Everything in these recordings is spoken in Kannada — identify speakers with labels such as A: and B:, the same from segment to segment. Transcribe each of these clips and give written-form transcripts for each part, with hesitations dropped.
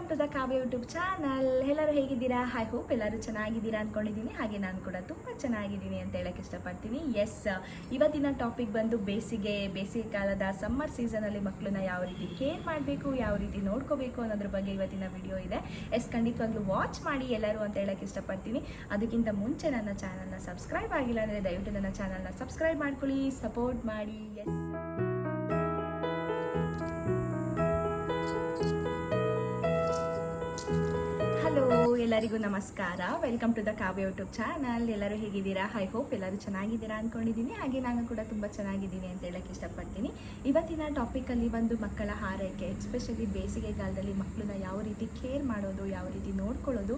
A: Welcome to the Kavya YouTube channel. ಎಲ್ಲರೂ ಹೇಗಿದ್ದೀರಾ? ಐ ಹೋಪ್ ಎಲ್ಲರೂ ಚೆನ್ನಾಗಿದ್ದೀರಾ ಅಂದ್ಕೊಂಡಿದ್ದೀನಿ. ಹಾಗೆ ನಾನು ಕೂಡ ತುಂಬ ಚೆನ್ನಾಗಿದ್ದೀನಿ ಅಂತ ಹೇಳಕ್ಕೆ ಇಷ್ಟಪಡ್ತೀನಿ. ಇವತ್ತಿನ ಟಾಪಿಕ್ ಬಂದು ಬೇಸಿಗೆ ಕಾಲದ ಸಮ್ಮರ್ ಸೀಸನಲ್ಲಿ ಮಕ್ಕಳನ್ನ ಯಾವ ರೀತಿ ಕೇರ್ ಮಾಡಬೇಕು, ಯಾವ ರೀತಿ ನೋಡ್ಕೋಬೇಕು ಅನ್ನೋದ್ರ ಬಗ್ಗೆ ಇವತ್ತಿನ ವಿಡಿಯೋ ಇದೆ. ಖಂಡಿತವಾಗ್ಲೂ ವಾಚ್ ಮಾಡಿ ಎಲ್ಲರೂ ಅಂತ ಹೇಳಕ್ಕೆ ಇಷ್ಟಪಡ್ತೀನಿ. ಅದಕ್ಕಿಂತ ಮುಂಚೆ ನನ್ನ ಚಾನಲ್ನ ಸಬ್ಸ್ಕ್ರೈಬ್ ಆಗಿಲ್ಲ ಅಂದರೆ ದಯವಿಟ್ಟು ನನ್ನ ಚಾನಲ್ನ ಸಬ್ಸ್ಕ್ರೈಬ್ ಮಾಡ್ಕೊಳ್ಳಿ, ಸಪೋರ್ಟ್ ಮಾಡಿ. ಹಲೋ, ಎಲ್ಲರಿಗೂ ನಮಸ್ಕಾರ. Welcome to the Kavya YouTube channel. ಎಲ್ಲರೂ ಹೇಗಿದ್ದೀರಾ? ಐ ಹೋಪ್ ಎಲ್ಲರೂ ಚೆನ್ನಾಗಿದ್ದೀರಾ ಅಂದ್ಕೊಂಡಿದ್ದೀನಿ. ಹಾಗೆ ನಾನು ಕೂಡ ತುಂಬ ಚೆನ್ನಾಗಿದ್ದೀನಿ ಅಂತ ಹೇಳಕ್ಕೆ ಇಷ್ಟಪಡ್ತೀನಿ. ಇವತ್ತಿನ ಟಾಪಿಕಲ್ಲಿ ಬಂದು ಮಕ್ಕಳ ಆರೈಕೆ, ಎಸ್ಪೆಷಲಿ ಬೇಸಿಗೆ ಕಾಲದಲ್ಲಿ ಮಕ್ಕಳನ್ನ ಯಾವ ರೀತಿ ಕೇರ್ ಮಾಡೋದು, ಯಾವ ರೀತಿ ನೋಡ್ಕೊಳ್ಳೋದು,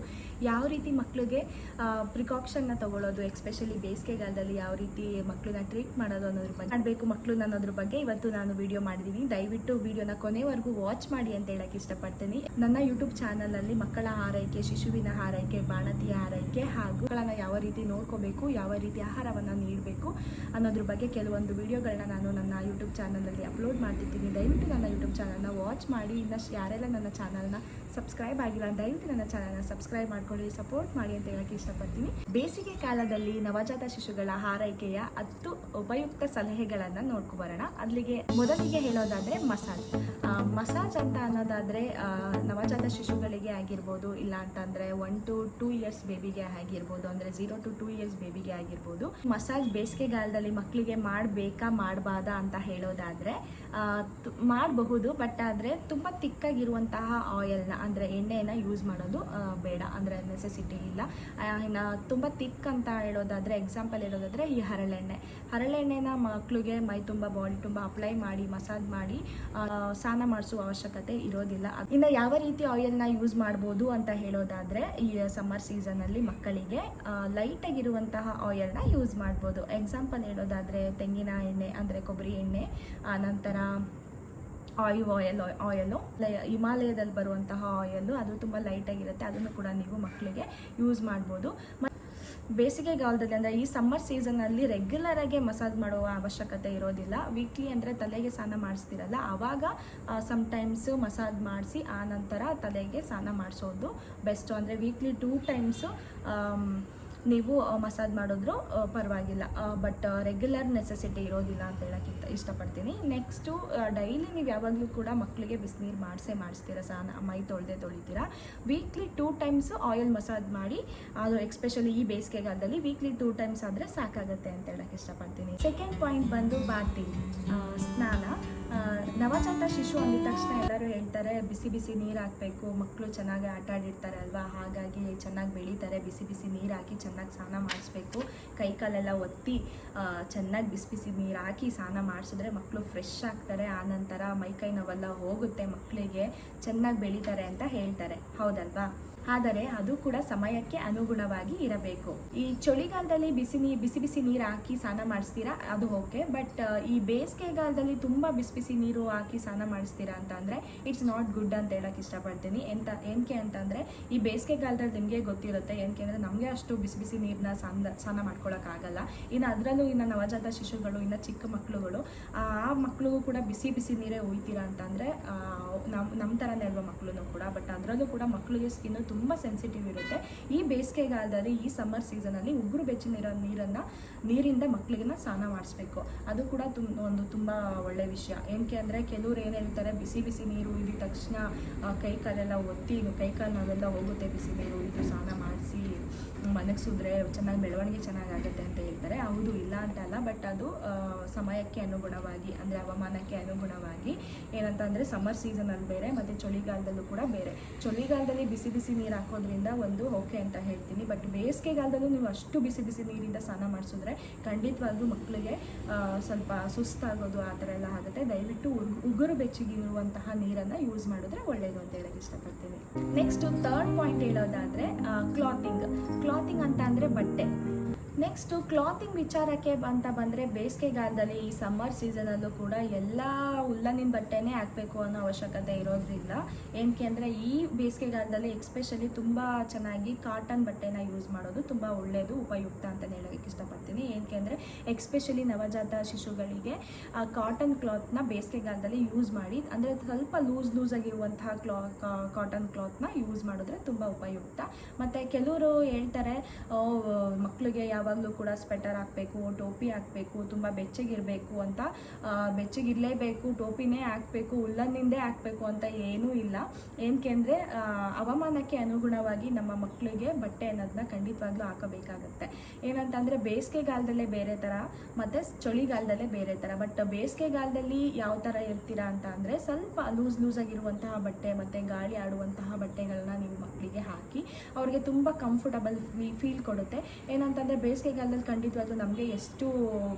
A: ಯಾವ ರೀತಿ ಮಕ್ಕಳಿಗೆ ಪ್ರಿಕಾಕ್ಷನ್ನ ತೊಗೊಳ್ಳೋದು, ಎಸ್ಪೆಷಲಿ ಬೇಸಿಗೆಗಾಲದಲ್ಲಿ ಯಾವ ರೀತಿ ಮಕ್ಕಳನ್ನ ಟ್ರೀಟ್ ಮಾಡೋದು ಅನ್ನೋದ್ರ ಬಗ್ಗೆ ಮಾಡಬೇಕು ಮಕ್ಕಳನ್ನ ಅನ್ನೋದ್ರ ಬಗ್ಗೆ ಇವತ್ತು ನಾನು ವಿಡಿಯೋ ಮಾಡಿದ್ದೀನಿ. ದಯವಿಟ್ಟು ವಿಡಿಯೋನ ಕೊನೆವರೆಗೂ ವಾಚ್ ಮಾಡಿ ಅಂತ ಹೇಳಕ್ಕೆ ಇಷ್ಟಪಡ್ತೀನಿ. ನನ್ನ ಯೂಟ್ಯೂಬ್ ಚಾನಲಲ್ಲಿ ಮಕ್ಕಳ ಆರೈಕೆ, ಶಿಶುವಿನ ಆರೈಕೆ, ಬಾಣತಿಯ ಆರೈಕೆ ಹಾಗೂ ಮಕ್ಕಳನ್ನ ಯಾವ ರೀತಿ ನೋಡ್ಕೋಬೇಕು, ಯಾವ ರೀತಿ ಆಹಾರವನ್ನು ನೀಡಬೇಕು ಅನ್ನೋದ್ರ ಬಗ್ಗೆ ಕೆಲವೊಂದು ವಿಡಿಯೋಗಳನ್ನ ನಾನು ನನ್ನ ಯೂಟ್ಯೂಬ್ ಚಾನಲಲ್ಲಿ ಅಪ್ಲೋಡ್ ಮಾಡ್ತಿದ್ದೀನಿ. ದಯವಿಟ್ಟು ನನ್ನ ಯೂಟ್ಯೂಬ್ ಚಾನಲ್ನ ವಾಚ್ ಮಾಡಿ. ಇನ್ನಷ್ಟು ಯಾರೆಲ್ಲ ನನ್ನ ಚಾನಲ್ನ ಸಬ್ಸ್ಕ್ರೈಬ್ ಆಗಿಲ್ಲ ದಯವಿಟ್ಟು ನನ್ನ ಚಾನಲ್ನ ಸಬ್ಸ್ಕ್ರೈಬ್ ಮಾಡ್ಕೊಳ್ಳಿ, ಸಪೋರ್ಟ್ ಮಾಡಿ ಅಂತ ಹೇಳಕ್ಕೆ ಇಷ್ಟಪಡ್ತೀನಿ. ಬೇಸಿಗೆ ಕಾಲದಲ್ಲಿ ನವಜಾತ ಶಿಶುಗಳ ಆರೈಕೆಯ 10 ಉಪಯುಕ್ತ ಸಲಹೆಗಳನ್ನು ನೋಡ್ಕೊಬರೋಣ. ಅಲ್ಲಿಗೆ ಮೊದಲಿಗೆ ಹೇಳೋದಾದರೆ ಮಸಾಜ್ ಅಂತ ಅನ್ನೋದಾದರೆ ನವಜಾತ ಶಿಶುಗಳಿಗೆ ಆಗಿರ್ಬೋದು, ಇಲ್ಲ ಅಂತಂದರೆ 1 to 2 years ಬೇಬಿಗೆ ಆಗಿರ್ಬೋದು, ಅಂದರೆ 0 to 2 years ಬೇಬಿಗೆ ಆಗಿರ್ಬೋದು. ಮಸಾಜ್ ಬೇಸಿಗೆಗಾಲದಲ್ಲಿ ಮಕ್ಕಳಿಗೆ ಮಾಡಬೇಕಾ ಮಾಡಬಾರ್ದಾ ಅಂತ ಹೇಳೋದಾದರೆ ಮಾಡಬಹುದು, ಬಟ್ ಆದರೆ ತುಂಬ ತಿಕ್ಕಾಗಿರುವಂತಹ ಆಯಿಲ್ನ ಅಂದರೆ ಎಣ್ಣೆಯನ್ನು ಯೂಸ್ ಮಾಡೋದು ಬೇಡ, ಅಂದರೆ ನೆಸೆಸಿಟಿ ಇಲ್ಲ. ಇನ್ನು ತುಂಬ ತಿಕ್ ಅಂತ ಹೇಳೋದಾದರೆ ಎಕ್ಸಾಂಪಲ್ ಹೇಳೋದಾದರೆ ಈ ಹರಳೆಣ್ಣೆನ ಮಕ್ಕಳಿಗೆ ಮೈ ತುಂಬ ಬಾಡಿ ತುಂಬ ಅಪ್ಲೈ ಮಾಡಿ ಮಸಾಜ್ ಮಾಡಿ ಸ್ನಾನ ಮಾಡಿಸುವ ಅವಶ್ಯಕತೆ ಇರೋದಿಲ್ಲ. ಇನ್ನು ಯಾವ ರೀತಿ ಆಯಿಲ್ನ ಯೂಸ್ ಮಾಡ್ಬೋದು ಅಂತ ಹೇಳೋದಾದರೆ ಈ ಸಮ್ಮರ್ ಸೀಸನಲ್ಲಿ ಮಕ್ಕಳಿಗೆ ಲೈಟಾಗಿರುವಂತಹ ಆಯಿಲ್ನ ಯೂಸ್ ಮಾಡ್ಬೋದು. ಎಕ್ಸಾಂಪಲ್ ಹೇಳೋದಾದರೆ ತೆಂಗಿನ ಎಣ್ಣೆ ಅಂದರೆ ಕೊಬ್ಬರಿ ಎಣ್ಣೆ, ನಂತರ ಆಯಿಲು ಹಿಮಾಲಯದಲ್ಲಿ ಬರುವಂತಹ ಆಯಿಲು, ಅದು ತುಂಬ ಲೈಟಾಗಿರುತ್ತೆ. ಅದನ್ನು ಕೂಡ ನೀವು ಮಕ್ಕಳಿಗೆ ಯೂಸ್ ಮಾಡ್ಬೋದು. ಬೇಸಿಗೆಗಾಲದಲ್ಲಿ ಅಂದರೆ ಈ ಸಮ್ಮರ್ ಸೀಸನಲ್ಲಿ ರೆಗ್ಯುಲರಾಗಿ ಮಸಾಜ್ ಮಾಡುವ ಅವಶ್ಯಕತೆ ಇರೋದಿಲ್ಲ. ವೀಕ್ಲಿ ಅಂದರೆ ತಲೆಗೆ ಸ್ನಾನ ಮಾಡಿಸ್ತಿರಲ್ಲ, ಆವಾಗ ಸಮ್ಟೈಮ್ಸ್ ಮಸಾಜ್ ಮಾಡಿಸಿ ಆ ನಂತರ ತಲೆಗೆ ಸ್ನಾನ ಮಾಡಿಸೋದು ಬೆಸ್ಟು. ಅಂದರೆ ವೀಕ್ಲಿ 2 times ನೀವು ಮಸಾಜ್ ಮಾಡಿದ್ರು ಪರವಾಗಿಲ್ಲ, ಬಟ್ ರೆಗ್ಯುಲರ್ ನೆಸೆಸಿಟಿ ಇರೋದಿಲ್ಲ ಅಂತ ಹೇಳೋಕ್ಕೆ ಇಷ್ಟಪಡ್ತೀನಿ. ನೆಕ್ಸ್ಟು ಡೈಲಿ ನೀವು ಯಾವಾಗಲೂ ಕೂಡ ಮಕ್ಕಳಿಗೆ ಬಿಸಿನೀರು ಮಾಡಿಸ್ತೀರ, ಸ್ನಾನ ಮೈ ತೊಳಿತೀರಾ. ವೀಕ್ಲಿ 2 times ಆಯಿಲ್ ಮಸಾಜ್ ಮಾಡಿ, ಅದು ಎಸ್ಪೆಷಲಿ ಈ ಬೇಸಿಗೆಗಾಲದಲ್ಲಿ ವೀಕ್ಲಿ 2 times ಆದರೆ ಸಾಕಾಗುತ್ತೆ ಅಂತ ಹೇಳೋಕ್ಕೆ ಇಷ್ಟಪಡ್ತೀನಿ. ಸೆಕೆಂಡ್ ಪಾಯಿಂಟ್ ಬಂದು ಬಾತಿಂಗ್, ಸ್ನಾನ. ನವಜಾತ ಶಿಶು ಅಂದಿದ ತಕ್ಷಣ ಎಲ್ಲರೂ ಹೇಳ್ತಾರೆ ಬಿಸಿ ನೀರು ಹಾಕಬೇಕು, ಮಕ್ಕಳು ಚೆನ್ನಾಗಿ ಆಟ ಆಡಿರ್ತಾರೆ ಅಲ್ವಾ, ಹಾಗಾಗಿ ಚೆನ್ನಾಗಿ ಬೆಳೀತಾರೆ, ಬಿಸಿ ನೀರು ಹಾಕಿ ಚೆನ್ನಾಗಿ ಸ್ನಾನ ಮಾಡಿಸ್ಬೇಕು. ಕೈಕಾಲೆಲ್ಲ ಒತ್ತಿ ಚೆನ್ನಾಗಿ ಬಿಸಿ ನೀರು ಹಾಕಿ ಸ್ನಾನ ಮಾಡಿಸಿದ್ರೆ ಮಕ್ಕಳು ಫ್ರೆಶ್ ಆಗ್ತಾರೆ. ಆನಂತರ ಮೈಕೈ ನೋವೆಲ್ಲ ಹೋಗುತ್ತೆ, ಮಕ್ಕಳಿಗೆ ಚೆನ್ನಾಗಿ ಬೆಳೀತಾರೆ ಅಂತ ಹೇಳ್ತಾರೆ, ಹೌದಲ್ವಾ? ಆದರೆ ಅದು ಕೂಡ ಸಮಯಕ್ಕೆ ಅನುಗುಣವಾಗಿ ಇರಬೇಕು. ಈ ಚಳಿಗಾಲದಲ್ಲಿ ಬಿಸಿ ನೀರು ಹಾಕಿ ಸ್ನಾನ ಮಾಡಿಸ್ತೀರಾ, ಅದು ಓಕೆ. ಬಟ್ ಈ ಬೇಸಿಗೆಗಾಲದಲ್ಲಿ ತುಂಬ ಬಿಸಿ ನೀರು ಹಾಕಿ ಸ್ನಾನ ಮಾಡಿಸ್ತೀರಾ ಅಂತ ಅಂದರೆ ಇಟ್ಸ್ ನಾಟ್ ಗುಡ್ ಅಂತ ಹೇಳಕ್ಕೆ ಇಷ್ಟಪಡ್ತೀನಿ. ಏನಕ್ಕೆ ಅಂತಂದರೆ ಈ ಬೇಸಿಗೆಗಾಲದಲ್ಲಿ ನಿಮಗೆ ಗೊತ್ತಿರುತ್ತೆ, ಏನಕ್ಕೆ ಅಂದರೆ ನಮಗೆ ಅಷ್ಟು ಬಿಸಿ ನೀರನ್ನ ಸ್ನಾನ ಮಾಡ್ಕೊಳಕ್ಕಾಗಲ್ಲ. ಇನ್ನು ಅದರಲ್ಲೂ ಇನ್ನು ನವಜಾತ ಶಿಶುಗಳು, ಇನ್ನು ಚಿಕ್ಕ ಮಕ್ಕಳುಗಳು, ಆ ಮಕ್ಕಳಿಗೂ ಕೂಡ ಬಿಸಿ ನೀರೇ ಒಯ್ತೀರಾ ಅಂತಂದರೆ ನಮ್ಮ ಥರನೇ ಅಲ್ವಾ ಮಕ್ಕಳು ಕೂಡ. ಬಟ್ ಅದರಲ್ಲೂ ಕೂಡ ಮಕ್ಕಳಿಗೆ ಸ್ಕಿನ್ನು ತುಂಬ ಸೆನ್ಸಿಟಿವ್ ಇರುತ್ತೆ. ಈ ಬೇಸಿಗೆಗಾಲದಲ್ಲಿ ಈ ಸಮ್ಮರ್ ಸೀಸನಲ್ಲಿ ಉಗುರು ಬೆಚ್ಚ ನೀರಿಂದ ಮಕ್ಕಳಿಗೆ ಸ್ನಾನ ಮಾಡಿಸ್ಬೇಕು. ಅದು ಕೂಡ ಒಂದು ತುಂಬ ಒಳ್ಳೆಯ ವಿಷಯ. ಏನಕ್ಕೆ ಅಂದರೆ ಕೆಲವ್ರು ಏನು ಹೇಳ್ತಾರೆ, ಬಿಸಿ ನೀರು ಇದ್ದ ತಕ್ಷಣ ಕೈಕಾಲೆಲ್ಲ ಒತ್ತಿ ಕೈಕಾಲು ನಾವೆಲ್ಲ ಹೋಗುತ್ತೆ, ಬಿಸಿ ನೀರು ಇದು ಸ್ನಾನ ಮಾಡಿಸಿ ಮನಗಿಸಿದ್ರೆ ಚೆನ್ನಾಗಿ ಬೆಳವಣಿಗೆ ಚೆನ್ನಾಗಾಗುತ್ತೆ ಅಂತ ಹೇಳ್ತಾರೆ. ಹೌದು, ಇಲ್ಲ ಅಂತ ಅಲ್ಲ, ಬಟ್ ಅದು ಸಮಯಕ್ಕೆ ಅನುಗುಣವಾಗಿ ಅಂದರೆ ಹವಾಮಾನಕ್ಕೆ ಅನುಗುಣವಾಗಿ ಏನಂತಂದರೆ ಸಮ್ಮರ್ ಸೀಸನಲ್ಲಿ ಬೇರೆ ಮತ್ತು ಚಳಿಗಾಲದಲ್ಲೂ ಕೂಡ ಬೇರೆ. ಚಳಿಗಾಲದಲ್ಲಿ ಬಿಸಿ ನೀರು ಹಾಕೋದ್ರಿಂದ ಒಂದು ಓಕೆ ಅಂತ ಹೇಳ್ತೀನಿ, ಬಟ್ ಬೇಸಿಗೆಗಾಲದಲ್ಲೂ ನೀವು ಅಷ್ಟು ಬಿಸಿ ನೀರಿಂದ ಸ್ನಾನ ಮಾಡಿಸಿದ್ರೆ ಖಂಡಿತವಾಗ್ಲೂ ಮಕ್ಕಳಿಗೆ ಸ್ವಲ್ಪ ಸುಸ್ತಾಗೋದು ಆ ಥರ ಎಲ್ಲ ಆಗುತ್ತೆ. ದಯವಿಟ್ಟು ಉಗುರು ಬೆಚ್ಚಗಿರುವಂತಹ ನೀರನ್ನು ಯೂಸ್ ಮಾಡಿದ್ರೆ ಒಳ್ಳೆಯದು ಅಂತ ಹೇಳಕ್ಕೆ ಇಷ್ಟಪಡ್ತೀನಿ. ನೆಕ್ಸ್ಟು 3rd ಪಾಯಿಂಟ್ ಹೇಳೋದಾದರೆ ಕ್ಲಾತಿಂಗ್ ಅಂತ ಅಂದರೆ ಬಟ್ಟೆ. ನೆಕ್ಸ್ಟು ಕ್ಲಾತಿಂಗ್ ವಿಚಾರಕ್ಕೆ ಅಂತ ಬಂದರೆ ಬೇಸಿಗೆಗಾಲದಲ್ಲಿ ಈ ಸಮ್ಮರ್ ಸೀಸನಲ್ಲೂ ಕೂಡ ಎಲ್ಲ ಉಲ್ಲನಿನ ಬಟ್ಟೆನೇ ಹಾಕಬೇಕು ಅನ್ನೋ ಅವಶ್ಯಕತೆ ಇರೋದ್ರಿಂದ ಏನಕ್ಕೆ ಅಂದರೆ ಈ ಬೇಸಿಗೆಗಾಲದಲ್ಲಿ ಎಕ್ಸ್ಪೆಷಲಿ ತುಂಬ ಚೆನ್ನಾಗಿ ಕಾಟನ್ ಬಟ್ಟೆನ ಯೂಸ್ ಮಾಡೋದು ತುಂಬ ಒಳ್ಳೆಯದು, ಉಪಯುಕ್ತ ಅಂತಲೇ ಹೇಳೋಕ್ಕೆ ಇಷ್ಟಪಡ್ತೀನಿ. ಏನಕ್ಕೆ ಅಂದರೆ ಎಕ್ಸ್ಪೆಷಲಿ ನವಜಾತ ಶಿಶುಗಳಿಗೆ ಕಾಟನ್ ಕ್ಲಾತ್ನ ಬೇಸಿಗೆಗಾಲದಲ್ಲಿ ಯೂಸ್ ಮಾಡಿ, ಅಂದರೆ ಸ್ವಲ್ಪ ಲೂಸ್ ಆಗಿರುವಂತಹ ಕಾಟನ್ ಕ್ಲಾತ್ನ ಯೂಸ್ ಮಾಡಿದ್ರೆ ತುಂಬ ಉಪಯುಕ್ತ. ಮತ್ತು ಕೆಲವರು ಹೇಳ್ತಾರೆ ಮಕ್ಕಳಿಗೆ ಯಾವಾಗಲೂ ಕೂಡ ಸ್ವೆಟರ್ ಹಾಕಬೇಕು, ಟೋಪಿ ಹಾಕಬೇಕು, ತುಂಬ ಬೆಚ್ಚಗಿರಬೇಕು ಅಂತ, ಬೆಚ್ಚಗಿರಲೇಬೇಕು, ಟೋಪಿನೇ ಹಾಕಬೇಕು, ಉಲ್ಲನ್ನಿಂದೇ ಹಾಕಬೇಕು ಅಂತ ಏನೂ ಇಲ್ಲ. ಏನಕ್ಕೆ ಅಂದರೆ ಹವಾಮಾನಕ್ಕೆ ಅನುಗುಣವಾಗಿ ನಮ್ಮ ಮಕ್ಕಳಿಗೆ ಬಟ್ಟೆ ಅನ್ನೋದನ್ನ ಖಂಡಿತವಾಗ್ಲೂ ಹಾಕಬೇಕಾಗತ್ತೆ. ಏನಂತಂದರೆ ಬೇಸಿಗೆಗಾಲದಲ್ಲೇ ಬೇರೆ ಥರ ಮತ್ತು ಚಳಿಗಾಲದಲ್ಲೇ ಬೇರೆ ಥರ. ಬಟ್ ಬೇಸಿಗೆಗಾಲದಲ್ಲಿ ಯಾವ ಥರ ಇರ್ತೀರಾ ಅಂತ ಅಂದರೆ ಸ್ವಲ್ಪ ಲೂಸ್ ಆಗಿರುವಂತಹ ಬಟ್ಟೆ ಮತ್ತು ಗಾಳಿ ಆಡುವಂತಹ ಬಟ್ಟೆಗಳನ್ನ ನೀವು ಮಕ್ಕಳಿಗೆ ಹಾಕಿ ಅವ್ರಿಗೆ ತುಂಬ ಕಂಫರ್ಟಬಲ್ ಫೀಲ್ ಕೊಡುತ್ತೆ. ಏನಂತಂದರೆ ಬೇಸಿಗೆಗಾಲದಲ್ಲಿ ಖಂಡಿತವಾಗ್ಲೂ ನಮಗೆ ಎಷ್ಟು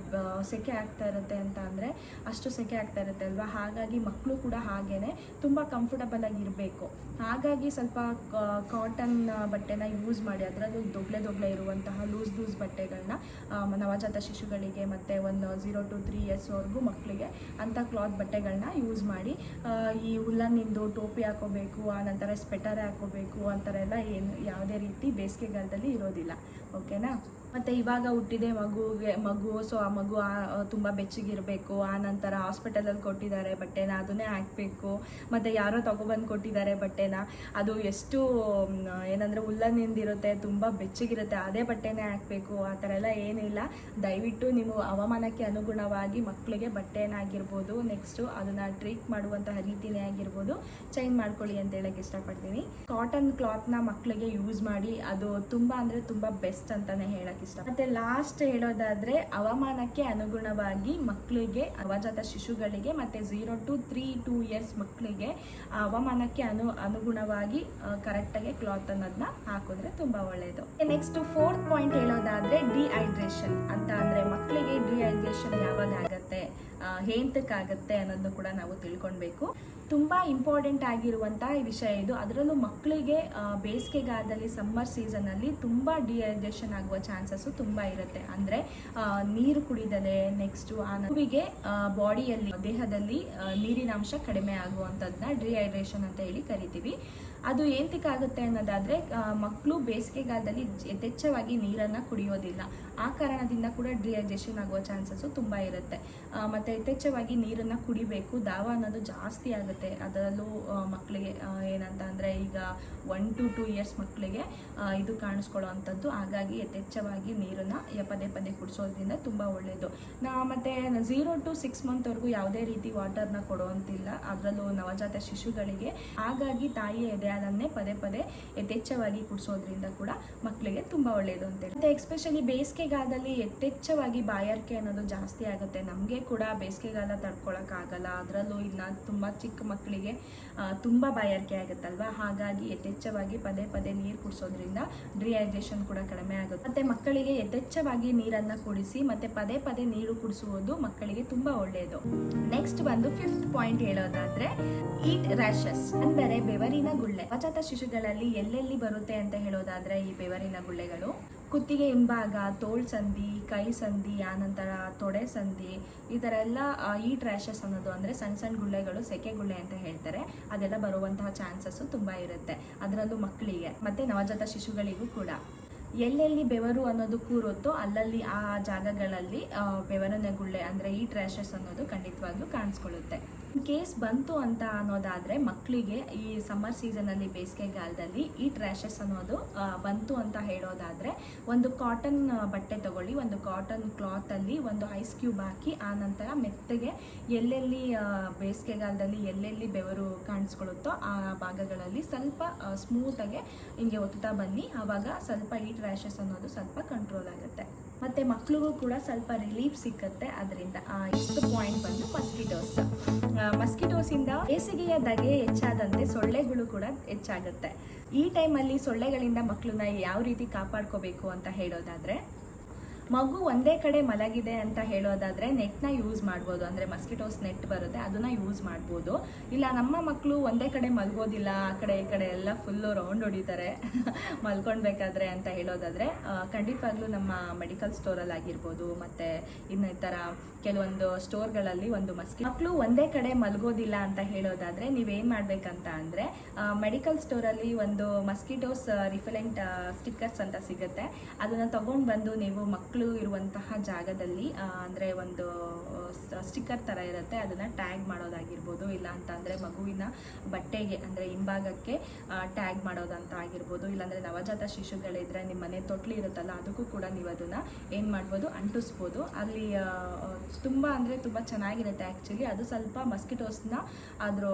A: ಸೆಕೆ ಆಗ್ತಾ ಇರುತ್ತೆ ಅಂತ ಅಂದರೆ ಅಷ್ಟು ಸೆಕೆ ಆಗ್ತಾ ಇರುತ್ತೆ ಅಲ್ವಾ. ಹಾಗಾಗಿ ಮಕ್ಕಳು ಕೂಡ ಹಾಗೇ ತುಂಬ ಕಂಫರ್ಟಬಲ್ ಆಗಿರಬೇಕು. ಹಾಗಾಗಿ ಸ್ವಲ್ಪ ಕಾಟನ್ ಬಟ್ಟೆನ ಯೂಸ್ ಮಾಡಿ, ಅದರಲ್ಲೂ ದೊಡ್ಲೆ ಇರುವಂತಹ ಲೂಸ್ ಬಟ್ಟೆಗಳನ್ನ ನವಜಾತ ಶಿಶುಗಳಿಗೆ ಮತ್ತು 0 to 3 yearsವರೆಗೂ ಮಕ್ಕಳಿಗೆ ಅಂಥ ಕ್ಲಾತ್ ಬಟ್ಟೆಗಳನ್ನ ಯೂಸ್ ಮಾಡಿ, ಈ ಉಲ್ಲನ್ನಿಂದು ಟೋಪಿ ಹಾಕೋಬೇಕು, ಆನಂತರ ಸ್ವೆಟರ್ ಹಾಕೋಬೇಕು ಅಂಥರ ಎಲ್ಲ ಏನು ಯಾವುದೇ ರೀತಿ ಬೇಸಿಗೆಗಾಲದಲ್ಲಿ ಇರೋದಿಲ್ಲ. ಓಕೆನಾ. ಮತ್ತು ಇವಾಗ ಹುಟ್ಟಿದೆ ಮಗು ಸೊ ಆ ಮಗು ತುಂಬ ಬೆಚ್ಚಗಿರಬೇಕು, ಆನಂತರ ಹಾಸ್ಪಿಟಲಲ್ಲಿ ಕೊಟ್ಟಿದ್ದಾರೆ ಬಟ್ಟೆನ ಅದನ್ನೇ ಹಾಕಬೇಕು, ಮತ್ತು ಯಾರೋ ತೊಗೊಬಂದು ಕೊಟ್ಟಿದ್ದಾರೆ ಬಟ್ಟೆನ, ಅದು ಎಷ್ಟು ಏನಂದರೆ ಉಲ್ಲನ್ನಿಂದಿರುತ್ತೆ, ತುಂಬ ಬೆಚ್ಚಗಿರುತ್ತೆ, ಅದೇ ಬಟ್ಟೆನೇ ಹಾಕಬೇಕು ಆ ಥರ ಎಲ್ಲ ಏನಿಲ್ಲ. ದಯವಿಟ್ಟು ನೀವು ಹವಾಮಾನಕ್ಕೆ ಅನುಗುಣವಾಗಿ ಮಕ್ಕಳಿಗೆ ಬಟ್ಟೆನಾಗಿರ್ಬೋದು, ನೆಕ್ಸ್ಟು ಅದನ್ನು ಟ್ರೀಟ್ ಮಾಡುವಂತಹ ರೀತಿನೇ ಆಗಿರ್ಬೋದು ಚೇಂಜ್ ಮಾಡ್ಕೊಳ್ಳಿ ಅಂತ ಹೇಳಕ್ಕೆ ಇಷ್ಟಪಡ್ತೀನಿ. ಕಾಟನ್ ಕ್ಲಾತ್ನ ಮಕ್ಕಳಿಗೆ ಯೂಸ್ ಮಾಡಿ, ಅದು ತುಂಬ ಅಂದರೆ ತುಂಬ ಬೆಸ್ಟ್ ಅಂತಲೇ ಹೇಳಕ್ಕೆ ಇಷ್ಟ. ಮತ್ತೆ ಲಾಸ್ಟ್ ಹೇಳೋದಾದ್ರೆ ಹವಾಮಾನಕ್ಕೆ ಅನುಗುಣವಾಗಿ ಮಕ್ಕಳಿಗೆ, ನವಜಾತ ಶಿಶುಗಳಿಗೆ ಮತ್ತೆ 0 to 2 years ಮಕ್ಕಳಿಗೆ ಹವಾಮಾನಕ್ಕೆ ಅನುಗುಣವಾಗಿ ಕರೆಕ್ಟಾಗಿ ಕ್ಲಾತ್ ಅನ್ನೋದನ್ನ ಹಾಕಿದ್ರೆ ತುಂಬಾ ಒಳ್ಳೆಯದು. ನೆಕ್ಸ್ಟ್ 4th ಪಾಯಿಂಟ್ ಹೇಳೋದಾದ್ರೆ ಡಿಹೈಡ್ರೇಷನ್ ಅಂತ. ಅಂದ್ರೆ ಮಕ್ಕಳಿಗೆ ಡಿಹೈಡ್ರೇಷನ್ ಯಾವಾಗ ಆಗತ್ತೆ, ಏಂತಕ್ಕಾಗತ್ತೆ ಅನ್ನೋದನ್ನು ಕೂಡ ನಾವು ತಿಳ್ಕೊಳ್ಬೇಕು. ತುಂಬ ಇಂಪಾರ್ಟೆಂಟ್ ಆಗಿರುವಂತಹ ವಿಷಯ ಇದು. ಅದರಲ್ಲೂ ಮಕ್ಕಳಿಗೆ ಬೇಸಿಗೆಗಾಲದಲ್ಲಿ ಸಮ್ಮರ್ ಸೀಸನಲ್ಲಿ ತುಂಬ ಡಿಹೈಡ್ರೇಷನ್ ಆಗುವ ಚಾನ್ಸಸ್ಸು ತುಂಬ ಇರುತ್ತೆ. ಅಂದರೆ ನೀರು ಕುಡಿದಲೆ, ನೆಕ್ಸ್ಟು ಆ ಮಗುವಿಗೆ ಬಾಡಿಯಲ್ಲಿ, ದೇಹದಲ್ಲಿ ನೀರಿನ ಅಂಶ ಕಡಿಮೆ ಆಗುವಂಥದ್ದನ್ನ ಡಿಹೈಡ್ರೇಷನ್ ಅಂತ ಹೇಳಿ ಕರಿತೀವಿ. ಅದು ಏಂತಕ್ಕಾಗುತ್ತೆ ಅನ್ನೋದಾದರೆ ಮಕ್ಕಳು ಬೇಸಿಗೆಗಾಲದಲ್ಲಿ ಯಥೇಚ್ಛವಾಗಿ ನೀರನ್ನು ಕುಡಿಯೋದಿಲ್ಲ. ಆ ಕಾರಣದಿಂದ ಕೂಡ ಡಿಹೈಡ್ರೇಷನ್ ಆಗುವ ಚಾನ್ಸಸ್ಸು ತುಂಬ ಇರುತ್ತೆ. ಮತ್ತು ಯಥೇಚ್ಛವಾಗಿ ನೀರನ್ನು ಕುಡಿಬೇಕು, ದಾವ ಅನ್ನೋದು ಜಾಸ್ತಿ ಆಗುತ್ತೆ. ಅದರಲ್ಲೂ ಮಕ್ಕಳಿಗೆ ಏನಂತ ಅಂದರೆ ಈಗ 1 to 2 years ಮಕ್ಕಳಿಗೆ ಇದು ಕಾಣಿಸ್ಕೊಳ್ಳೋ ಅಂಥದ್ದು. ಹಾಗಾಗಿ ಯಥೇಚ್ಛವಾಗಿ ನೀರನ್ನು ಪದೇ ಕುಡಿಸೋದ್ರಿಂದ ತುಂಬ ಒಳ್ಳೆಯದು. ಮತ್ತು 0 to 6 monthವರೆಗೂ ಯಾವುದೇ ರೀತಿ ವಾಟರ್ನ ಕೊಡುವಂತಿಲ್ಲ, ಅದರಲ್ಲೂ ನವಜಾತ ಶಿಶುಗಳಿಗೆ. ಹಾಗಾಗಿ ತಾಯಿಯ ಎದೆಹಾಲನ್ನೇ ಪದೇ ಯಥೇಚ್ಛವಾಗಿ ಕುಡಿಸೋದ್ರಿಂದ ಕೂಡ ಮಕ್ಕಳಿಗೆ ತುಂಬ ಒಳ್ಳೆಯದು ಅಂತೇಳಿ. ಮತ್ತು ಎಕ್ಸ್ಪೆಷಲಿ ಬೇಸಿಗೆಗಾಲದಲ್ಲಿ ಯಥೇಚ್ಛವಾಗಿ ಬಾಯಾರಿಕೆ ಅನ್ನೋದು ಜಾಸ್ತಿ ಆಗುತ್ತೆ. ನಮಗೆ ಕೂಡ ಬೇಸಿಗೆಗಾಲ ತಡ್ಕೊಳಕ್ಕಾಗಲ್ಲ, ಅದರಲ್ಲೂ ಇನ್ನು ತುಂಬ ಚಿಕ್ಕ ಮಕ್ಕಳಿಗೆ ತುಂಬ ಬಾಯಾರಿಕೆ ಆಗುತ್ತಲ್ವ. ಹಾಗಾಗಿ ಯಥೇಚ್ಛವಾಗಿ ಪದೇ ನೀರು ಕುಡಿಸೋದ್ರಿಂದ ಡಿಹೈಡ್ರೇಷನ್ ಕೂಡ ಕಡಿಮೆ ಆಗುತ್ತೆ. ಮತ್ತು ಮಕ್ಕಳಿಗೆ ಯಥೇಚ್ಛವಾಗಿ ನೀರನ್ನು ಕುಡಿಸಿ ಮತ್ತು ಪದೇ ನೀರು ಕುಡಿಸುವುದು ಮಕ್ಕಳಿಗೆ ತುಂಬ ಒಳ್ಳೆಯದು. ನೆಕ್ಸ್ಟ್ ಬಂದು 5th ಪಾಯಿಂಟ್ ಹೇಳೋದಾದ್ರೆ ಈಟ್ ರ್ಯಾಷಸ್, ಅಂದರೆ ಬೆವರಿನ ಗುಳ್ಳೆ. ನವಜಾತ ಶಿಶುಗಳಲ್ಲಿ ಎಲ್ಲೆಲ್ಲಿ ಬರುತ್ತೆ ಅಂತ ಹೇಳೋದಾದ್ರೆ ಈ ಬೆವರಿನ ಗುಳ್ಳೆಗಳು ಕುತ್ತಿಗೆ ಹಿಂಭಾಗ, ತೋಳ್ ಸಂಧಿ, ಕೈ ಸಂಧಿ, ಆನಂತರ ತೊಡೆ ಸಂಧಿ, ಈ ಥರ ಎಲ್ಲ ಈಟ್ ರ್ಯಾಷಸ್ ಅನ್ನೋದು ಅಂದರೆ ಸಣ್ಣ ಗುಳ್ಳೆಗಳು, ಸೆಕೆ ಗುಳ್ಳೆ ಅಂತ ಹೇಳ್ತಾರೆ. ಅದೆಲ್ಲ ಬರುವಂತಹ ಚಾನ್ಸಸ್ಸು ತುಂಬ ಇರುತ್ತೆ, ಅದರಲ್ಲೂ ಮಕ್ಕಳಿಗೆ ಮತ್ತು ನವಜಾತ ಶಿಶುಗಳಿಗೂ ಕೂಡ. ಎಲ್ಲೆಲ್ಲಿ ಬೆವರು ಅನ್ನೋದು ಕೂರುತ್ತೋ ಅಲ್ಲಲ್ಲಿ ಆ ಜಾಗಗಳಲ್ಲಿ ಬೆವರಿನ ಗುಳ್ಳೆ ಅಂದರೆ ಈಟ್ ರ್ಯಾಷಸ್ ಅನ್ನೋದು ಖಂಡಿತವಾಗ್ಲೂ ಕಾಣಿಸ್ಕೊಳ್ಳುತ್ತೆ. ಕೇಸ್ ಬಂತು ಅಂತ ಅನ್ನೋದಾದರೆ ಮಕ್ಕಳಿಗೆ ಈ ಸಮ್ಮರ್ ಸೀಸನಲ್ಲಿ ಬೇಸಿಗೆಗಾಲದಲ್ಲಿ ಈಟ್ ರ್ಯಾಷಸ್ ಅನ್ನೋದು ಬಂತು ಅಂತ ಹೇಳೋದಾದರೆ ಒಂದು ಕಾಟನ್ ಬಟ್ಟೆ ತಗೊಳ್ಳಿ, ಒಂದು ಕಾಟನ್ ಕ್ಲಾತಲ್ಲಿ ಒಂದು ಐಸ್ ಕ್ಯೂಬ್ ಹಾಕಿ, ಆ ನಂತರ ಮೆತ್ತಗೆ ಎಲ್ಲೆಲ್ಲಿ ಬೇಸಿಗೆಗಾಲದಲ್ಲಿ ಎಲ್ಲೆಲ್ಲಿ ಬೆವರು ಕಾಣಿಸ್ಕೊಳ್ಳುತ್ತೋ ಆ ಭಾಗಗಳಲ್ಲಿ ಸ್ವಲ್ಪ ಸ್ಮೂತಾಗಿ ಹಿಂಗೆ ಒತ್ತುತ್ತಾ ಬನ್ನಿ. ಆವಾಗ ಸ್ವಲ್ಪ ಈಟ್ ರ್ಯಾಷಸ್ ಅನ್ನೋದು ಸ್ವಲ್ಪ ಕಂಟ್ರೋಲ್ ಆಗುತ್ತೆ ಮತ್ತು ಮಕ್ಕಳಿಗೂ ಕೂಡ ಸ್ವಲ್ಪ ರಿಲೀಫ್ ಸಿಕ್ಕತ್ತೆ ಅದರಿಂದ. ಇಷ್ಟು ಪಾಯಿಂಟ್ ಬಂದು ಮಸ್ಕಿಟೋಸಿಂದ ಬೇಸಿಗೆಯ ಧಗೆ ಹೆಚ್ಚಾದಂತೆ ಸೊಳ್ಳೆಗಳು ಕೂಡ ಹೆಚ್ಚಾಗುತ್ತೆ. ಈ ಟೈಮಲ್ಲಿ ಸೊಳ್ಳೆಗಳಿಂದ ಮಕ್ಕಳನ್ನ ಯಾವ ರೀತಿ ಕಾಪಾಡ್ಕೋಬೇಕು ಅಂತ ಹೇಳೋದಾದರೆ ಮಗು ಒಂದೇ ಕಡೆ ಮಲಗಿದೆ ಅಂತ ಹೇಳೋದಾದರೆ ನೆಟ್ನ ಯೂಸ್ ಮಾಡ್ಬೋದು, ಅಂದರೆ ಮಸ್ಕಿಟೋಸ್ ನೆಟ್ ಬರುತ್ತೆ ಅದನ್ನು ಯೂಸ್ ಮಾಡ್ಬೋದು. ಇಲ್ಲ ನಮ್ಮ ಮಕ್ಕಳು ಒಂದೇ ಕಡೆ ಮಲ್ಗೋದಿಲ್ಲ, ಆ ಕಡೆ ಈ ಕಡೆ ಎಲ್ಲ ಫುಲ್ಲು ರೌಂಡ್ ಹೊಡಿತಾರೆ ಮಲ್ಕೊಳ್ಬೇಕಾದ್ರೆ ಅಂತ ಹೇಳೋದಾದರೆ ಖಂಡಿತವಾಗ್ಲೂ ನಮ್ಮ ಮೆಡಿಕಲ್ ಸ್ಟೋರಲ್ಲಿ ಆಗಿರ್ಬೋದು ಮತ್ತು ಇನ್ನು ಈ ಥರ ಕೆಲವೊಂದು ಸ್ಟೋರ್ಗಳಲ್ಲಿ ಒಂದು ಮಕ್ಕಳು ಒಂದೇ ಕಡೆ ಮಲ್ಗೋದಿಲ್ಲ ಅಂತ ಹೇಳೋದಾದರೆ ನೀವೇನು ಮಾಡಬೇಕಂತ ಅಂದರೆ ಮೆಡಿಕಲ್ ಸ್ಟೋರಲ್ಲಿ ಒಂದು ಮಸ್ಕಿಟೋಸ್ ರಿಫೆಲೆಂಟ್ ಸ್ಟಿಕ್ಕರ್ಸ್ ಅಂತ ಸಿಗುತ್ತೆ. ಅದನ್ನು ತೊಗೊಂಡು ಬಂದು ನೀವು ಮಕ್ಕಳು ಇರುವಂತಹ ಜಾಗದಲ್ಲಿ ಅಂದರೆ ಒಂದು ಸ್ಟಿಕ್ಕರ್ ಥರ ಇರುತ್ತೆ, ಅದನ್ನು ಟ್ಯಾಗ್ ಮಾಡೋದಾಗಿರ್ಬೋದು. ಇಲ್ಲ ಅಂತಂದರೆ ಮಗುವಿನ ಬಟ್ಟೆಗೆ ಅಂದರೆ ಹಿಂಭಾಗಕ್ಕೆ ಟ್ಯಾಗ್ ಮಾಡೋದಂತ ಆಗಿರ್ಬೋದು. ಇಲ್ಲಾಂದರೆ ನವಜಾತ ಶಿಶುಗಳಿದ್ರೆ ನಿಮ್ಮ ಮನೆ ತೊಟ್ಲಿ ಇರುತ್ತಲ್ಲ ಅದಕ್ಕೂ ಕೂಡ ನೀವು ಅದನ್ನು ಏನು ಮಾಡ್ಬೋದು, ಅಂಟಿಸ್ಬೋದು. ಅಲ್ಲಿ ತುಂಬ ಅಂದರೆ ತುಂಬ ಚೆನ್ನಾಗಿರುತ್ತೆ ಆ್ಯಕ್ಚುಲಿ. ಅದು ಸ್ವಲ್ಪ ಮಸ್ಕಿಟೋಸ್ನ ಅದ್ರ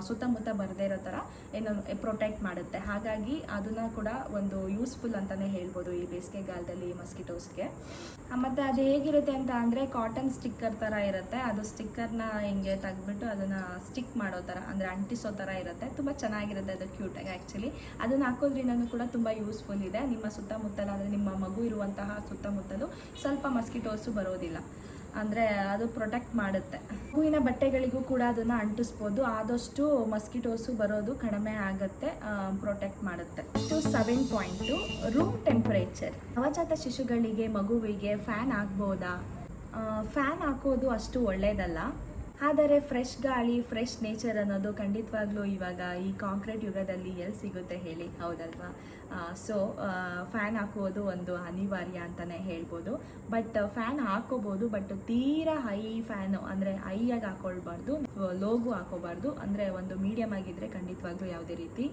A: ಸುತ್ತಮುತ್ತ ಬರದೇ ಇರೋ ಥರ ಏನು ಪ್ರೊಟೆಕ್ಟ್ ಮಾಡುತ್ತೆ. ಹಾಗಾಗಿ ಅದನ್ನು ಕೂಡ ಒಂದು ಯೂಸ್ಫುಲ್ ಅಂತಲೇ ಹೇಳ್ಬೋದು ಈ ಬೇಸಿಗೆಗಾಲದಲ್ಲಿ ಮಸ್ಕಿಟೋಸ್ಗೆ. ಮತ್ತು ಅದು ಹೇಗಿರುತ್ತೆ ಅಂತ ಅಂದರೆ ಕಾಟನ್ ಸ್ಟಿಕ್ಕರ್ ಥರ ಇರುತ್ತೆ. ಅದು ಸ್ಟಿಕ್ಕರ್ನ ಹಿಂಗೆ ತೆಗೆದ್ಬಿಟ್ಟು ಅದನ್ನು ಸ್ಟಿಕ್ ಮಾಡೋ ಥರ ಅಂದರೆ ಅಂಟಿಸೋ ಥರ ಇರುತ್ತೆ. ತುಂಬ ಚೆನ್ನಾಗಿರುತ್ತೆ, ಅದು ಕ್ಯೂಟಾಗಿ ಆ್ಯಕ್ಚುಲಿ. ಅದನ್ನು ಹಾಕೋದ್ರಿಂದನೂ ಕೂಡ ತುಂಬ ಯೂಸ್ಫುಲ್ ಇದೆ. ನಿಮ್ಮ ಸುತ್ತಮುತ್ತಲು ಅಂದರೆ ನಿಮ್ಮ ಮಗು ಇರುವಂತಹ ಸುತ್ತಮುತ್ತಲು ಸ್ವಲ್ಪ ಮಸ್ಕಿಟೋಸು ಬರೋದಿಲ್ಲ, ಅಂದರೆ ಅದು ಪ್ರೊಟೆಕ್ಟ್ ಮಾಡುತ್ತೆ. ಹೂವಿನ ಬಟ್ಟೆಗಳಿಗೂ ಕೂಡ ಅದನ್ನು ಅಂಟಿಸ್ಬೋದು, ಆದಷ್ಟು ಮಸ್ಕಿಟೋಸು ಬರೋದು ಕಡಿಮೆ ಆಗುತ್ತೆ, ಪ್ರೊಟೆಕ್ಟ್ ಮಾಡುತ್ತೆ. 7 ರೂಮ್ ಟೆಂಪರೇಚರ್. ನವಜಾತ ಶಿಶುಗಳಿಗೆ ಮಗುವಿಗೆ ಫ್ಯಾನ್ ಹಾಕ್ಬೋದಾ? ಫ್ಯಾನ್ ಹಾಕೋದು ಅಷ್ಟು ಒಳ್ಳೆಯದಲ್ಲ, ಆದರೆ ಫ್ರೆಶ್ ಗಾಳಿ ಫ್ರೆಶ್ ನೇಚರ್ ಅನ್ನೋದು ಖಂಡಿತವಾಗ್ಲೂ ಇವಾಗ ಈ ಕಾಂಕ್ರೀಟ್ ಯುಗದಲ್ಲಿ ಎಲ್ಲಿ ಸಿಗುತ್ತೆ ಹೇಳಿ, ಹೌದಲ್ವಾ? ಸೊ ಫ್ಯಾನ್ ಹಾಕೋದು ಒಂದು ಅನಿವಾರ್ಯ ಅಂತಲೇ ಹೇಳ್ಬೋದು. ಬಟ್ ಫ್ಯಾನ್ ಹಾಕೋಬೋದು, ಬಟ್ ತೀರಾ ಹೈ ಫ್ಯಾನು ಅಂದರೆ ಹೈಯಾಗಿ ಹಾಕೊಳ್ಬಾರ್ದು, ಲೋಗೂ ಹಾಕೋಬಾರ್ದು. ಅಂದರೆ ಒಂದು ಮೀಡಿಯಮ್ ಆಗಿದ್ದರೆ ಖಂಡಿತವಾಗ್ಲೂ ಯಾವುದೇ ರೀತಿ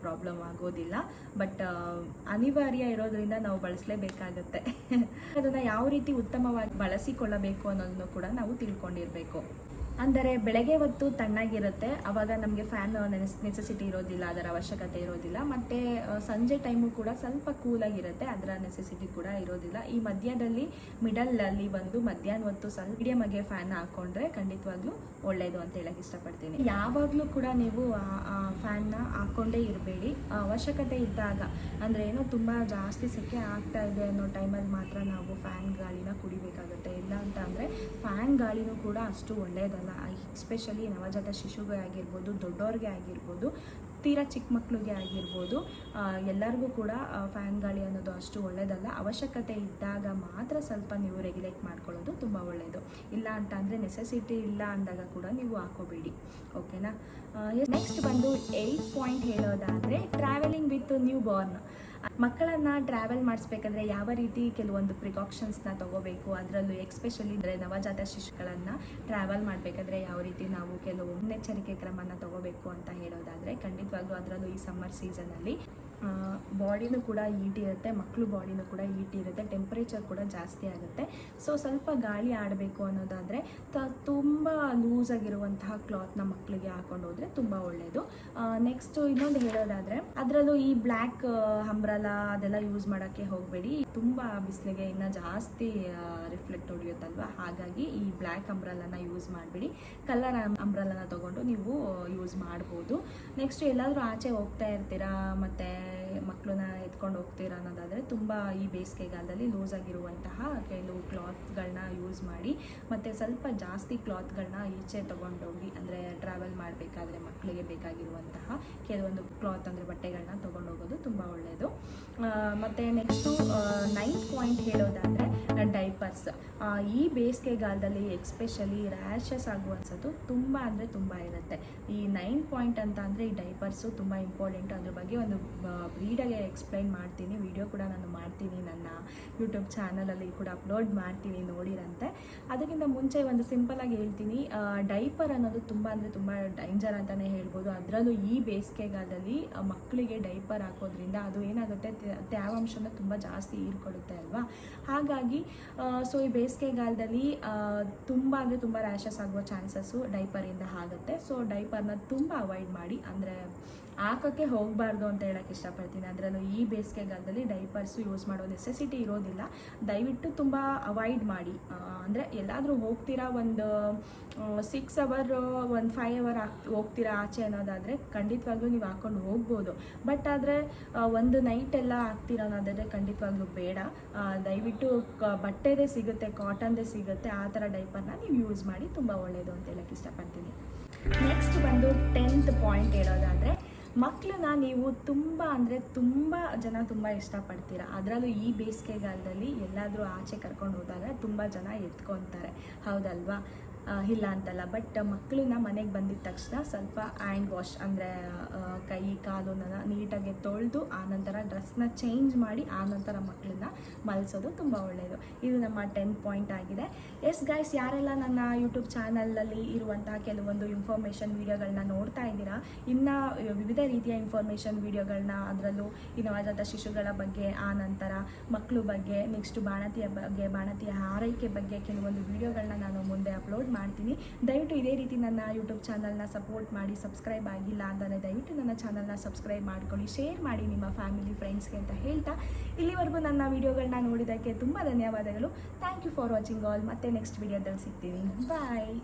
A: ಪ್ರಾಬ್ಲಮ್ ಆಗೋದಿಲ್ಲ. ಬಟ್ ಅನಿವಾರ್ಯ ಇರೋದ್ರಿಂದ ನಾವು ಬಳಸಲೇಬೇಕಾಗತ್ತೆ. ಅದನ್ನು ಯಾವ ರೀತಿ ಉತ್ತಮವಾಗಿ ಬಳಸಿಕೊಳ್ಳಬೇಕು ಅನ್ನೋದನ್ನು ಕೂಡ ನಾವು ತಿಳ್ಕೊಂಡಿರಬೇಕು. ಅಂದರೆ ಬೆಳಗ್ಗೆ ಹೊತ್ತು ತಣ್ಣಗಿರುತ್ತೆ, ಆವಾಗ ನಮಗೆ ಫ್ಯಾನ್ ನೆಸೆಸಿಟಿ ಇರೋದಿಲ್ಲ, ಅದರ ಅವಶ್ಯಕತೆ ಇರೋದಿಲ್ಲ. ಮತ್ತು ಸಂಜೆ ಟೈಮು ಕೂಡ ಸ್ವಲ್ಪ ಕೂಲಾಗಿರುತ್ತೆ, ಅದರ ನೆಸೆಸಿಟಿ ಕೂಡ ಇರೋದಿಲ್ಲ. ಈ ಮಧ್ಯದಲ್ಲಿ ಮಿಡಲಲ್ಲಿ ಬಂದು ಮಧ್ಯಾಹ್ನ ಹೊತ್ತು ಸ್ವಲ್ಪ ಮೀಡಿಯಮ್ಗೆ ಫ್ಯಾನ್ ಹಾಕ್ಕೊಂಡ್ರೆ ಖಂಡಿತವಾಗ್ಲೂ ಒಳ್ಳೆಯದು ಅಂತ ಹೇಳಕ್ಕೆ ಇಷ್ಟಪಡ್ತೀನಿ. ಯಾವಾಗಲೂ ಕೂಡ ನೀವು ಫ್ಯಾನ್ನ ಹಾಕ್ಕೊಂಡೇ ಇರಬೇಡಿ. ಅವಶ್ಯಕತೆ ಇದ್ದಾಗ ಅಂದರೆ ಏನೋ ತುಂಬ ಜಾಸ್ತಿ ಸೆಕೆ ಆಗ್ತಾ ಇದೆ ಅನ್ನೋ ಟೈಮಲ್ಲಿ ಮಾತ್ರ ನಾವು ಫ್ಯಾನ್ ಗಾಳಿನ ಕುಡಿಬೇಕಾಗುತ್ತೆ. ಇಲ್ಲ ಅಂತ ಅಂದರೆ ಫ್ಯಾನ್ ಗಾಳಿನೂ ಕೂಡ ಅಷ್ಟು ಒಳ್ಳೆಯದಲ್ಲ. ಎಸ್ಪೆಷಲಿ ನವಜಾತ ಶಿಶುಗೆ ಆಗಿರ್ಬೋದು, ದೊಡ್ಡವ್ರಿಗೆ ಆಗಿರ್ಬೋದು, ತೀರಾ ಚಿಕ್ಕ ಮಕ್ಕಳಿಗೆ ಆಗಿರ್ಬೋದು, ಎಲ್ಲರಿಗೂ ಕೂಡ ಫ್ಯಾನ್ ಗಾಳಿ ಅನ್ನೋದು ಅಷ್ಟು ಒಳ್ಳೆಯದಲ್ಲ. ಅವಶ್ಯಕತೆ ಇದ್ದಾಗ ಮಾತ್ರ ಸ್ವಲ್ಪ ನೀವು ರೆಗ್ಯುಲೇಟ್ ಮಾಡ್ಕೊಳ್ಳೋದು ತುಂಬ ಒಳ್ಳೆಯದು. ಇಲ್ಲ ಅಂತ ಅಂದರೆ ನೆಸೆಸಿಟಿ ಇಲ್ಲ ಅಂದಾಗ ಕೂಡ ನೀವು ಹಾಕೋಬೇಡಿ, ಓಕೆನಾ? ನೆಕ್ಸ್ಟ್ ಬಂದು 8 ಹೇಳೋದಾದರೆ ಟ್ರಾವೆಲಿಂಗ್ ವಿತ್ ನ್ಯೂ ಬಾರ್ನ್. ಮಕ್ಕಳನ್ನು ಟ್ರಾವೆಲ್ ಮಾಡಿಸ್ಬೇಕಾದ್ರೆ ಯಾವ ರೀತಿ ಕೆಲವೊಂದು ಪ್ರಿಕಾಷನ್ಸ್ನ ತೊಗೋಬೇಕು, ಅದರಲ್ಲೂ ಎಕ್ಸ್ಪೆಷಲಿ ನವಜಾತ ಶಿಶುಗಳನ್ನು ಟ್ರಾವೆಲ್ ಮಾಡಬೇಕಾದ್ರೆ ಯಾವ ರೀತಿ ನಾವು ಕೆಲವು ಮುನ್ನೆಚ್ಚರಿಕೆ ಕ್ರಮನ ತೊಗೋಬೇಕು ಅಂತ ಹೇಳೋದಾದರೆ ಖಂಡಿತವಾಗ್ಲೂ ಅದರಲ್ಲೂ ಈ ಸಮ್ಮರ್ ಸೀಸನಲ್ಲಿ ಬಾಡಿನೂ ಕೂಡ ಹೀಟ್ ಇರುತ್ತೆ, ಮಕ್ಕಳು ಬಾಡಿನೂ ಕೂಡ ಹೀಟ್ ಇರುತ್ತೆ, ಟೆಂಪ್ರೇಚರ್ ಕೂಡ ಜಾಸ್ತಿ ಆಗುತ್ತೆ. ಸೊ ಸ್ವಲ್ಪ ಗಾಳಿ ಆಡಬೇಕು ಅನ್ನೋದಾದರೆ ತುಂಬ ಲೂಸಾಗಿರುವಂತಹ ಕ್ಲಾತ್ನ ಮಕ್ಕಳಿಗೆ ಹಾಕೊಂಡು ಹೋದರೆ ತುಂಬ ಒಳ್ಳೆಯದು. ನೆಕ್ಸ್ಟು ಇನ್ನೊಂದು ಹೇಳೋದಾದರೆ ಅದರಲ್ಲೂ ಈ ಬ್ಲ್ಯಾಕ್ ಅಂಬ್ರಲಾ ಅದೆಲ್ಲ ಯೂಸ್ ಮಾಡೋಕ್ಕೆ ಹೋಗಬೇಡಿ. ತುಂಬ ಬಿಸಿಲಿಗೆ ಇನ್ನೂ ಜಾಸ್ತಿ ರಿಫ್ಲೆಕ್ಟ್ ಹೊಡೆಯುತ್ತಲ್ವ, ಹಾಗಾಗಿ ಈ ಬ್ಲ್ಯಾಕ್ ಅಂಬ್ರಲನ ಯೂಸ್ ಮಾಡಬೇಡಿ. ಕಲರ್ ಅಂಬ್ರಲನ ತೊಗೊಂಡು ನೀವು ಯೂಸ್ ಮಾಡ್ಬೋದು. ನೆಕ್ಸ್ಟ್ ಎಲ್ಲಾದರೂ ಆಚೆ ಹೋಗ್ತಾ ಇರ್ತೀರಾ ಮತ್ತು ಮಕ್ಕಳನ್ನ ಎತ್ಕೊಂಡು ಹೋಗ್ತೀರಾ ಅನ್ನೋದಾದರೆ ತುಂಬ ಈ ಬೇಸಿಗೆಗಾಲದಲ್ಲಿ ಲೂಸ್ ಆಗಿರುವಂತಹ ಕೆಲವು ಕ್ಲಾತ್ಗಳನ್ನ ಯೂಸ್ ಮಾಡಿ, ಮತ್ತು ಸ್ವಲ್ಪ ಜಾಸ್ತಿ ಕ್ಲಾತ್ಗಳನ್ನ ಈಚೆ ತೊಗೊಂಡೋಗಿ ಅಂದರೆ ಟ್ರಾವೆಲ್ ಮಾಡಬೇಕಾದ್ರೆ ಮಕ್ಕಳಿಗೆ ಬೇಕಾಗಿರುವಂತಹ ಕೆಲವೊಂದು ಕ್ಲಾತ್ ಅಂದರೆ ಬಟ್ಟೆಗಳನ್ನ ತೊಗೊಂಡೋಗೋದು ತುಂಬ ಒಳ್ಳೆಯದು. ಮತ್ತು ನೆಕ್ಸ್ಟು 9 ಹೇಳೋದಾದರೆ ಡೈಪರ್ಸ್. ಈ ಬೇಸಿಗೆಗಾಲದಲ್ಲಿ ಎಕ್ಸ್ಪೆಷಲಿ ರ್ಯಾಷಸ್ ಆಗುವಂಥದ್ದು ತುಂಬ ಅಂದರೆ ತುಂಬ ಇರುತ್ತೆ. ಈ 9 ಅಂತ ಅಂದರೆ ಈ ಡೈಪರ್ಸು ತುಂಬ ಇಂಪಾರ್ಟೆಂಟ್. ಅದ್ರ ಬಗ್ಗೆ ಒಂದು ಬ್ರೀಡಾಗೆ ಎಕ್ಸ್ಪ್ಲೈನ್ ಮಾಡ್ತೀನಿ, ವಿಡಿಯೋ ಕೂಡ ನಾನು ಮಾಡ್ತೀನಿ, ನನ್ನ ಯೂಟ್ಯೂಬ್ ಚಾನಲಲ್ಲಿ ಕೂಡ ಅಪ್ಲೋಡ್ ಮಾಡ್ತೀನಿ, ನೋಡಿರಂತೆ. ಅದಕ್ಕಿಂತ ಮುಂಚೆ ಒಂದು ಸಿಂಪಲಾಗಿ ಹೇಳ್ತೀನಿ, ಡೈಪರ್ ಅನ್ನೋದು ತುಂಬ ಅಂದರೆ ತುಂಬ ಡೇಂಜರ್ ಅಂತಲೇ ಹೇಳ್ಬೋದು. ಅದರಲ್ಲೂ ಈ ಬೇಸಿಗೆಗಾಲದಲ್ಲಿ ಮಕ್ಕಳಿಗೆ ಡೈಪರ್ ಹಾಕೋದ್ರಿಂದ ಅದು ಏನಾಗುತ್ತೆ, ತೇವಾಂಶನ ತುಂಬ ಜಾಸ್ತಿ ಹೀರ್ಕೊಳ್ಳುತ್ತೆ ಅಲ್ವಾ. ಹಾಗಾಗಿ ಸೊ ಈ ಬೇಸಿಗೆಗಾಲದಲ್ಲಿ ತುಂಬ ಅಂದರೆ ತುಂಬ ರ್ಯಾಷಸ್ ಆಗುವ ಚಾನ್ಸಸ್ಸು ಡೈಪರಿಂದ ಆಗುತ್ತೆ. ಸೊ ಡೈಪರ್ನ ತುಂಬ ಅವಾಯ್ಡ್ ಮಾಡಿ, ಅಂದರೆ ಹಾಕೋಕ್ಕೆ ಹೋಗಬಾರ್ದು ಅಂತ ಹೇಳಕ್ಕೆ ಇಷ್ಟಪಡ್ತೀನಿ. ಅದರಲ್ಲೂ ಈ ಬೇಸಿಗೆಗಾಲದಲ್ಲಿ ಡೈಪರ್ಸು ಯೂಸ್ ಮಾಡೋ ನೆಸೆಸಿಟಿ ಇರೋದಿಲ್ಲ. ದಯವಿಟ್ಟು ತುಂಬ ಅವಾಯ್ಡ್ ಮಾಡಿ. ಅಂದರೆ ಎಲ್ಲಾದರೂ ಹೋಗ್ತೀರಾ, ಒಂದು 6 ಅವರ್, ಒಂದು 5 ಅವರ್ ಹೋಗ್ತೀರಾ ಆಚೆ ಅನ್ನೋದಾದರೆ ಖಂಡಿತವಾಗ್ಲೂ ನೀವು ಹಾಕ್ಕೊಂಡು ಹೋಗ್ಬೋದು. ಬಟ್ ಆದರೆ ಒಂದು ನೈಟ್ ಎಲ್ಲ ಹಾಕ್ತೀರ ಅನ್ನೋದಾದರೆ ಖಂಡಿತವಾಗ್ಲೂ ಬೇಡ. ದಯವಿಟ್ಟು ಬಟ್ಟೆದೇ ಸಿಗುತ್ತೆ, ಕಾಟನ್ದೇ ಸಿಗುತ್ತೆ, ಆ ಥರ ಡೈಪರ್ನ ನೀವು ಯೂಸ್ ಮಾಡಿ, ತುಂಬ ಒಳ್ಳೆಯದು ಅಂತ ಹೇಳಕ್ಕೆ ಇಷ್ಟಪಡ್ತೀನಿ. ನೆಕ್ಸ್ಟ್ ಬಂದು 10th ಪಾಯಿಂಟ್ ಹೇಳೋದಾದರೆ, ಮಕ್ಕಳನ್ನ ನೀವು ತುಂಬ ಅಂದರೆ ತುಂಬ ಜನ ತುಂಬ ಇಷ್ಟಪಡ್ತೀರ. ಅದರಲ್ಲೂ ಈ ಬೇಸಿಗೆಗಾಲದಲ್ಲಿ ಎಲ್ಲಾದರೂ ಆಚೆ ಕರ್ಕೊಂಡು ಹೋದಾಗ ತುಂಬ ಜನ ಎತ್ಕೊತಾರೆ, ಹೌದಲ್ವಾ? ಇಲ್ಲ ಅಂತಲ್ಲ. ಬಟ್ ಮಕ್ಕಳನ್ನ ಮನೆಗೆ ಬಂದಿದ್ದ ತಕ್ಷಣ ಸ್ವಲ್ಪ ಹ್ಯಾಂಡ್ ವಾಶ್ ಅಂದರೆ ಕೈ ಕಾಲನ್ನ ನೀಟಾಗಿ ತೊಳೆದು ಆನಂತರ ಡ್ರೆಸ್ನ ಚೇಂಜ್ ಮಾಡಿ ಆನಂತರ ಮಕ್ಕಳನ್ನ ಮಲಗಿಸೋದು ತುಂಬ ಒಳ್ಳೆಯದು. ಇದು ನಮ್ಮ 10th ಪಾಯಿಂಟ್ ಆಗಿದೆ. ಎಸ್ ಗೈಸ್, ಯಾರೆಲ್ಲ ನನ್ನ ಯೂಟ್ಯೂಬ್ ಚಾನಲಲ್ಲಿ ಇರುವಂತಹ ಕೆಲವೊಂದು ಇನ್ಫಾರ್ಮೇಷನ್ ವೀಡಿಯೋಗಳನ್ನ ನೋಡ್ತಾ ಇದ್ದೀರಾ, ಇನ್ನು ವಿವಿಧ ರೀತಿಯ ಇನ್ಫಾರ್ಮೇಷನ್ ವೀಡಿಯೋಗಳನ್ನ, ಅದರಲ್ಲೂ ಈ ನವಜಾತ ಶಿಶುಗಳ ಬಗ್ಗೆ, ಆನಂತರ ಮಕ್ಕಳು ಬಗ್ಗೆ, ನೆಕ್ಸ್ಟ್ ಬಾಣತಿಯ ಬಗ್ಗೆ, ಬಾಣತಿಯ ಆರೈಕೆ ಬಗ್ಗೆ ಕೆಲವೊಂದು ವೀಡಿಯೋಗಳನ್ನ ನಾನು ಮುಂದೆ ಅಪ್ಲೋಡ್ ಮಾಡ್ತೀನಿ. ದಯವಿಟ್ಟು ಇದೇ ರೀತಿ ನನ್ನ ಯೂಟ್ಯೂಬ್ ಚಾನಲ್ನ ಸಪೋರ್ಟ್ ಮಾಡಿ. ಸಬ್ಸ್ಕ್ರೈಬ್ ಆಗಿಲ್ಲ ಅಂದರೆ ದಯವಿಟ್ಟು ನನ್ನ ಚಾನಲ್ನ ಸಬ್ಸ್ಕ್ರೈಬ್ ಮಾಡ್ಕೊಳ್ಳಿ, ಶೇರ್ ಮಾಡಿ ನಿಮ್ಮ ಫ್ಯಾಮಿಲಿ ಫ್ರೆಂಡ್ಸ್ಗೆ ಅಂತ ಹೇಳ್ತಾ, ಇಲ್ಲಿವರೆಗೂ ನನ್ನ ವೀಡಿಯೋಗಳನ್ನ ನೋಡಿದ್ದಕ್ಕೆ ತುಂಬ ಧನ್ಯವಾದಗಳು. Thank you for watching all. ಮತ್ತೆ ನೆಕ್ಸ್ಟ್ ವೀಡಿಯೋದಲ್ಲಿ ಸಿಗ್ತೀನಿ. ಬಾಯ್.